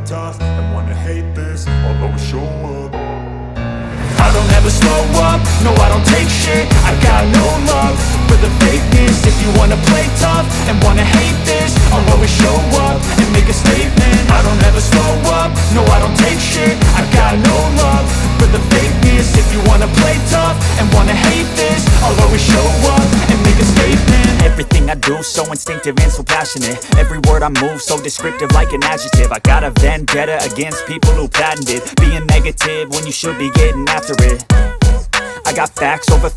tough and wanna hate this, I'll always show up. I don't ever slow up, no I don't take shit. I got no love for the fakeness. If you wanna play tough and wanna hate this, I'll always show up and make a statement. I don't ever slow up, no I don't take shit. I got no love for the fakeness. If you wanna play tough and wanna hate this, I'll always show up and make a statement. Everything I do so instinctive and so passionate. Every word I move so descriptive like an adjective. I got a vendetta against people who patented being negative when you should be getting after it. I got facts over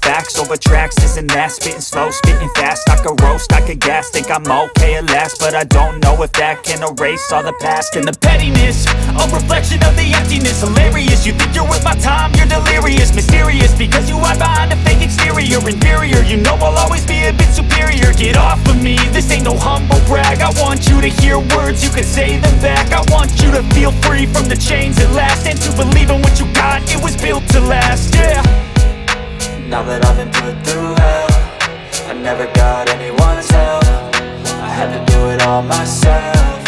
tracks, this and that. Spitting slow, spitting fast, I could roast, I could gas. Think I'm okay at last, but I don't know if that can erase all the past. And the pettiness, a reflection of the emptiness. Hilarious, you think you're worth my time, you're delirious. Mysterious, because you hide behind a fake exterior. Inferior, you know I'll always be a bit superior. Get off of me, this ain't no humble brag. I want you to hear words, you can say them back. I want you to feel free from the chains at last, and to believe in what you got, it was built to last, yeah. Now that I've been put through hell, I never got anyone's help. I had to do it all myself.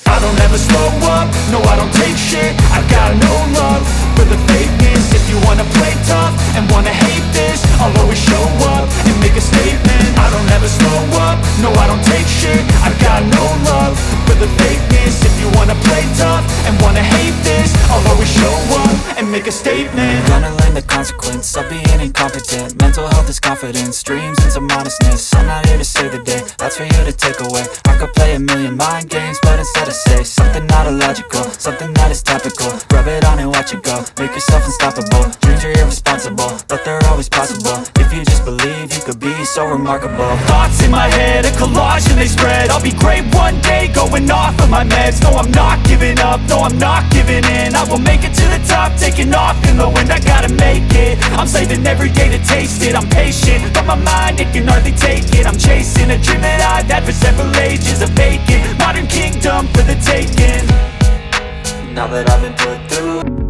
I don't ever slow up, no I don't take shit. I got no love for the fakeness. If you wanna play tough and wanna hate this, I'll always show up and make a statement. I don't ever slow up, no I don't take shit. I got no love for the fakeness. If you wanna play tough and wanna hate this, I'll always show up and make a statement. Gonna learn the consequence of being incompetent. Mental health is confidence, dreams and some honestness. I'm not here to save the day, that's for you to take away. I could play a million mind games, but instead I say something not illogical, something that is topical. Rub it on and watch it go, make yourself unstoppable. Dreams are irresponsible, but they're always possible. If you just believe, you could be so remarkable. Thoughts in my head, a collage and they spread. I'll be great one day, going off of my meds. No, I'm not giving up, no, I'm not giving in. I will make it to the top, taking off in the wind. I gotta make it, I'm saving every day to taste it. I'm patient, but my mind, it can hardly take it. I'm chasing a dream that I've had for several ages. A vacant, modern kingdom for the taking. Now that I've been put through